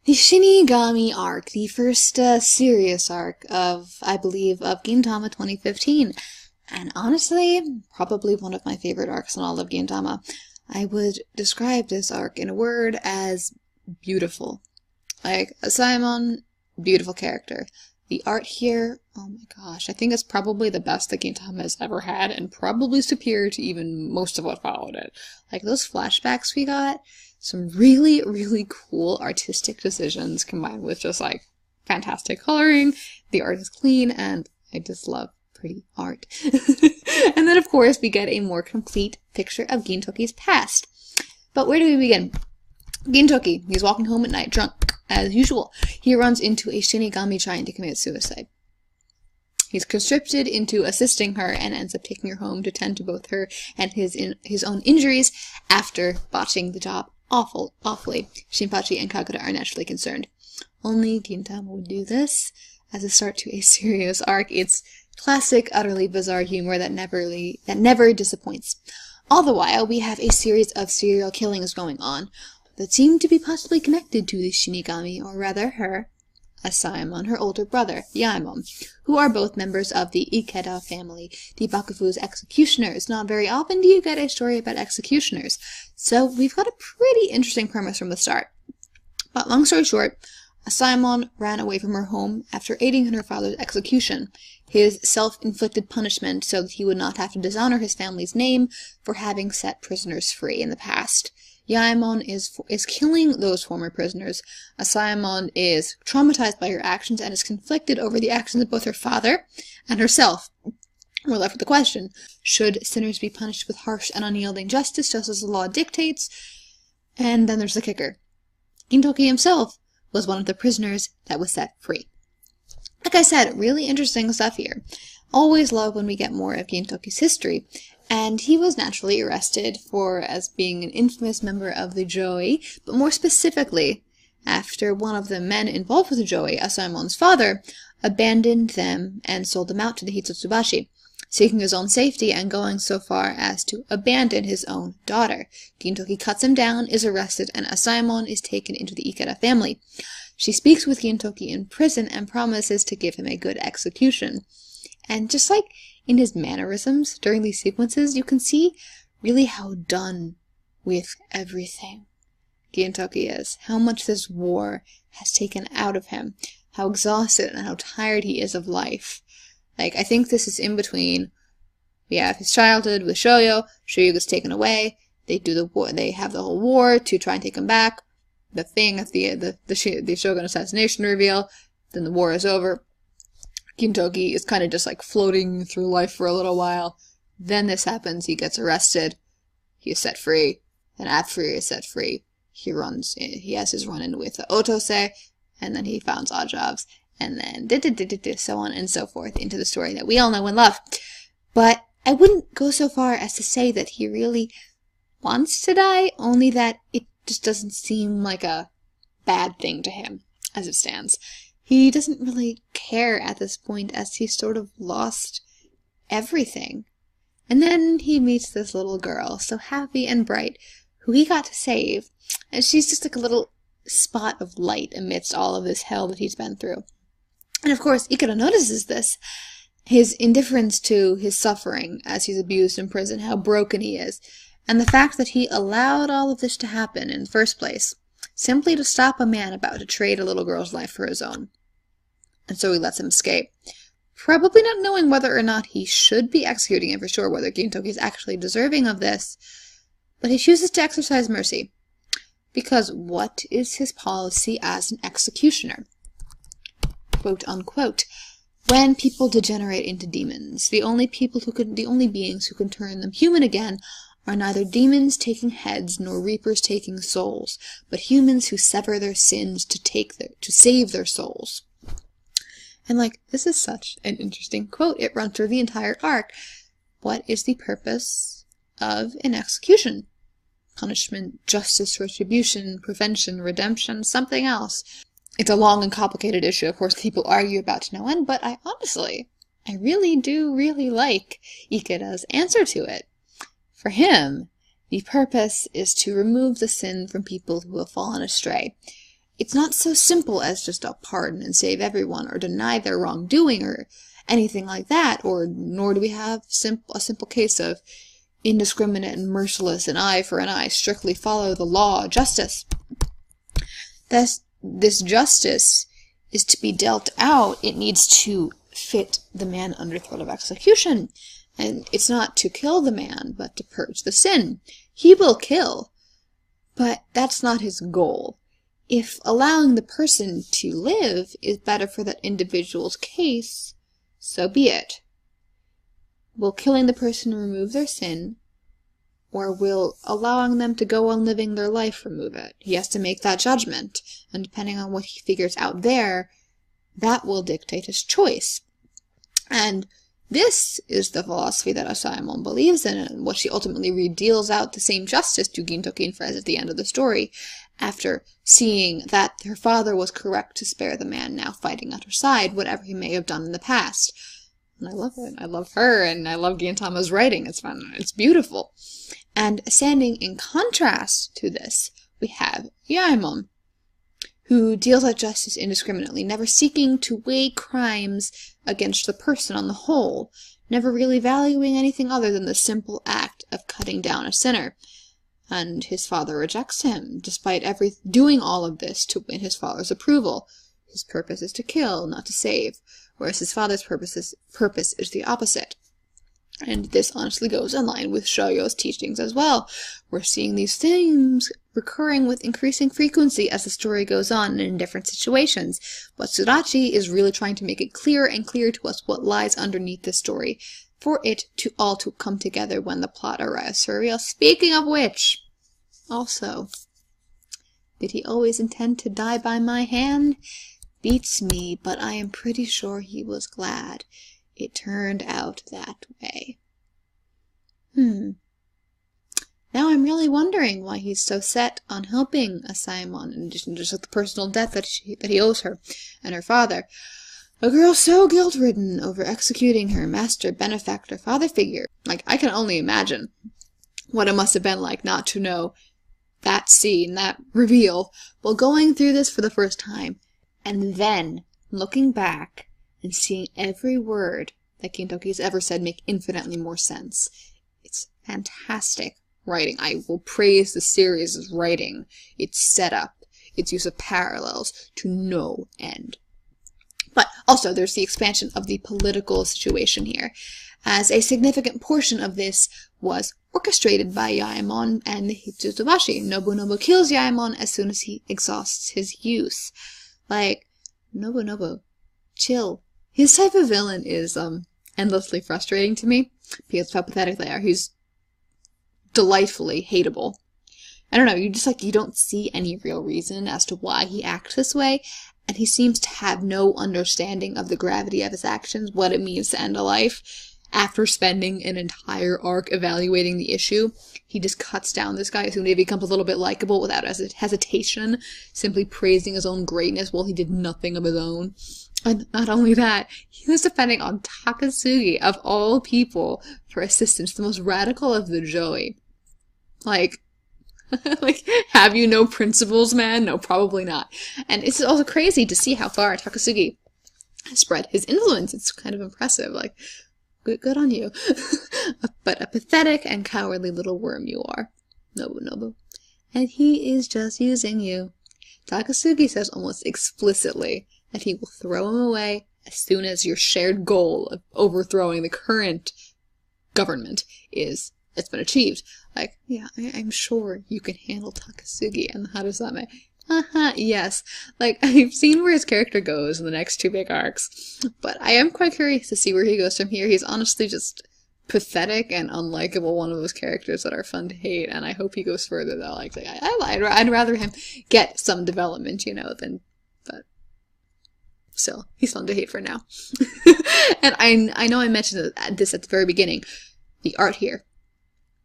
The Shinigami Arc, the first serious arc of, I believe, of Gintama 2015. And honestly, probably one of my favorite arcs in all of Gintama. I would describe this arc in a word as beautiful. Like, Simon, beautiful character. The art here, oh my gosh, I think it's probably the best that Gintama has ever had, and probably superior to even most of what followed it. Like, those flashbacks we got, some really, really cool artistic decisions combined with just, like, fantastic coloring. The art is clean, and I just love pretty art. And then, of course, we get a more complete picture of Gintoki's past. But where do we begin? Gintoki, he's walking home at night, drunk. As usual, he runs into a Shinigami trying to commit suicide. He's conscripted into assisting her and ends up taking her home to tend to both her and his own injuries after botching the job awfully. Shinpachi and Kagura are naturally concerned. Only Gintama would do this as a start to a serious arc. It's classic, utterly bizarre humor that never disappoints. All the while, we have a series of serial killings going on that seem to be possibly connected to the Shinigami, or rather her, Asaemon, her older brother, Yaemon, who are both members of the Ikeda family, the Bakufu's executioners. Not very often do you get a story about executioners, so we've got a pretty interesting premise from the start. But long story short, Asaemon ran away from her home after aiding in her father's execution, his self-inflicted punishment so that he would not have to dishonor his family's name for having set prisoners free in the past. Yaemon is killing those former prisoners. Asaemon is traumatized by her actions and is conflicted over the actions of both her father and herself. We're left with the question, should sinners be punished with harsh and unyielding justice just as the law dictates? And then there's the kicker. Gintoki himself was one of the prisoners that was set free. Like I said, really interesting stuff here. Always love when we get more of Gintoki's history. And he was naturally arrested as being an infamous member of the Joey, but more specifically, after one of the men involved with the Joey, Asaemon's father, abandoned them and sold them out to the Hitsutsubashi, seeking his own safety and going so far as to abandon his own daughter. Gintoki cuts him down, is arrested, and Asaemon is taken into the Ikeda family. She speaks with Gintoki in prison and promises to give him a good execution. And just like in his mannerisms during these sequences, you can see really how done with everything Gintoki is. How much this war has taken out of him. How exhausted and how tired he is of life. Like, I think this is in between. We have his childhood with Shoyo. Shoyo gets taken away. They do the war. They have the whole war to try and take him back. The thing at the Shogun assassination reveal. Then the war is over. Gintoki is kind of just like floating through life for a little while. Then this happens, he gets arrested, he is set free, and after he is set free, he has his run-in with Otose, and then he founds Oddjobs, and then so on and so forth into the story that we all know and love. But I wouldn't go so far as to say that he really wants to die, only that it just doesn't seem like a bad thing to him, as it stands. He doesn't really care at this point as he's sort of lost everything. And then he meets this little girl, so happy and bright, who he got to save. And she's just like a little spot of light amidst all of this hell that he's been through. And of course, Ikeda notices this. His indifference to his suffering as he's abused in prison, how broken he is. And the fact that he allowed all of this to happen in the first place, simply to stop a man about to trade a little girl's life for his own. And so he lets him escape. Probably not knowing whether or not he should be executing him for sure, whether Gintoki is actually deserving of this. But he chooses to exercise mercy. Because what is his policy as an executioner? Quote unquote. When people degenerate into demons, the only beings who can turn them human again are neither demons taking heads nor reapers taking souls, but humans who sever their sins to save their souls. And like, this is such an interesting quote. It runs through the entire arc. What is the purpose of an execution? Punishment, justice, retribution, prevention, redemption, something else. It's a long and complicated issue, of course, people argue about to no end, but I really do like Ikeda's answer to it. For him, the purpose is to remove the sin from people who have fallen astray. it's not so simple as just a pardon and save everyone, or deny their wrongdoing, or anything like that, or nor do we have a simple case of indiscriminate and merciless, an eye for an eye, strictly follow the law, justice. This justice is to be dealt out. It needs to fit the man under threat of execution. And it's not to kill the man, but to purge the sin. He will kill, but that's not his goal. If allowing the person to live is better for that individual's case, so be it. Will killing the person remove their sin, or will allowing them to go on living their life remove it? He has to make that judgment, and depending on what he figures out there, that will dictate his choice. And this is the philosophy that A Shinigami believes in, and what she ultimately deals out the same justice to Gintoki and Frez at the end of the story, after seeing that her father was correct to spare the man now fighting at her side, whatever he may have done in the past. And I love it. I love her, and I love Gintama's writing. It's fun. It's beautiful. And standing in contrast to this, we have Yaemon, who deals out justice indiscriminately, never seeking to weigh crimes against the person on the whole, never really valuing anything other than the simple act of cutting down a sinner. And his father rejects him, despite doing all of this to win his father's approval. His purpose is to kill, not to save, whereas his father's purpose is the opposite. And this honestly goes in line with Shoyo's teachings as well. We're seeing these themes recurring with increasing frequency as the story goes on and in different situations. But Tsudachi is really trying to make it clearer and clearer to us what lies underneath the story, for it to all come together when the plot arrives for real. Speaking of which, also, did he always intend to die by my hand? Beats me, but I am pretty sure he was glad it turned out that way. Now I'm really wondering why he's so set on helping A Shinigami, in addition to just the personal debt that he owes her and her father. A girl so guilt-ridden over executing her master, benefactor, father figure. Like, I can only imagine what it must have been like not to know that scene, that reveal, while going through this for the first time, and then looking back and seeing every word that Gintoki's ever said make infinitely more sense. It's fantastic writing. I will praise the series' writing, its setup, its use of parallels to no end. But also, there's the expansion of the political situation here, as a significant portion of this was orchestrated by Yaemon and the Hitsutobashi. Nobunobu kills Yaemon as soon as he exhausts his use. Like, Nobunobu, chill. His type of villain is endlessly frustrating to me, because of how pathetic they are. He's delightfully hateable. I don't know, you don't see any real reason as to why he acts this way, and he seems to have no understanding of the gravity of his actions, what it means to end a life. After spending an entire arc evaluating the issue, he just cuts down this guy as soon as he becomes a little bit likable without hesitation, simply praising his own greatness while he did nothing of his own. And not only that, he was depending on Takasugi, of all people, for assistance, the most radical of the Joey. Like, have you no principles, man? No, probably not. And it's also crazy to see how far Takasugi has spread his influence. It's kind of impressive. Like, good on you. But a pathetic and cowardly little worm you are, Nobunobu. And he is just using you. Takasugi says almost explicitly that he will throw him away as soon as your shared goal of overthrowing the current government it's been achieved. Like, yeah, I'm sure you can handle Takasugi and the Harusame. Yes. Like, I've seen where his character goes in the next two big arcs, but I am quite curious to see where he goes from here. He's honestly just pathetic and unlikable, one of those characters that are fun to hate, and I hope he goes further, though. Like I'd rather him get some development, but still, he's fun to hate for now. And I know I mentioned this at the very beginning. The art here,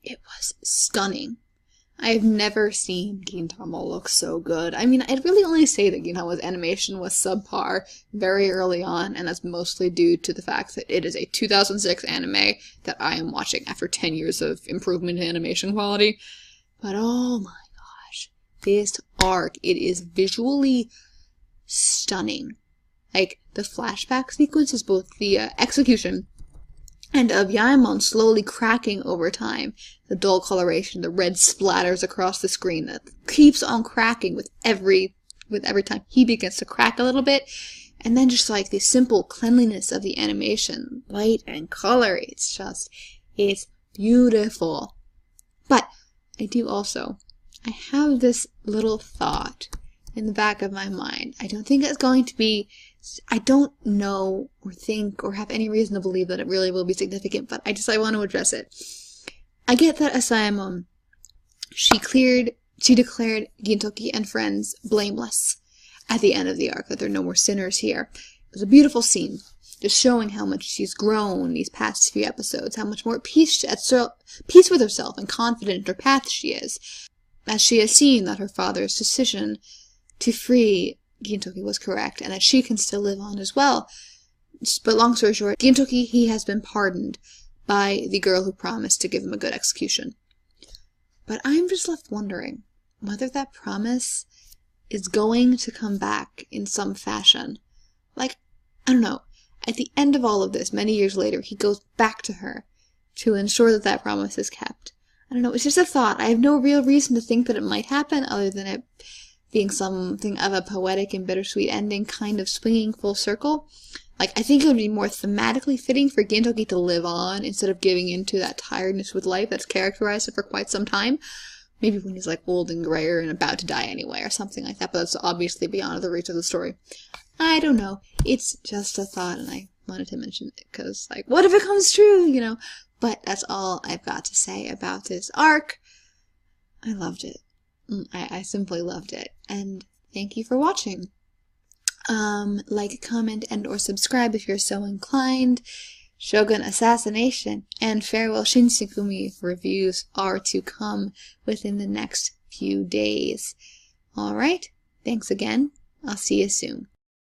it was stunning. I've never seen Gintama look so good. I mean, I'd really only say that Gintama's animation was subpar very early on, and that's mostly due to the fact that it is a 2006 anime that I am watching after 10 years of improvement in animation quality. But oh my gosh, this arc. It is visually stunning. Like, the flashback sequence is both the execution and of Yaemon slowly cracking over time. The dull coloration, the red splatters across the screen that keeps on cracking with every time he begins to crack a little bit. And then just like the simple cleanliness of the animation, light and color, it's beautiful. But I have this little thought in the back of my mind. I don't think it's going to be, I don't know or think or have any reason to believe that it really will be significant, but I want to address it. I get that Asaemon, she declared Gintoki and friends blameless at the end of the arc, that there are no more sinners here. It was a beautiful scene, just showing how much she's grown these past few episodes, how much more at peace with herself and confident in her path she is, as she has seen that her father's decision to free Gintoki was correct, and that she can still live on as well. But long story short, Gintoki, he has been pardoned by the girl who promised to give him a good execution. But I'm just left wondering whether that promise is going to come back in some fashion. Like, I don't know. At the end of all of this, many years later, he goes back to her to ensure that that promise is kept. I don't know. It's just a thought. I have no real reason to think that it might happen other than it being something of a poetic and bittersweet ending, kind of swinging full circle. Like, I think it would be more thematically fitting for Gintoki to live on instead of giving into that tiredness with life that's characterized it for quite some time. Maybe when he's like old and grayer and about to die anyway, or something like that, but that's obviously beyond the reach of the story. I don't know. It's just a thought, and I wanted to mention it, because, like, what if it comes true, you know? But that's all I've got to say about this arc. I loved it. I simply loved it. And thank you for watching. Like, comment, and or subscribe if you're so inclined. Shogun Assassination and Farewell Shinsengumi reviews are to come within the next few days. Alright, thanks again. I'll see you soon.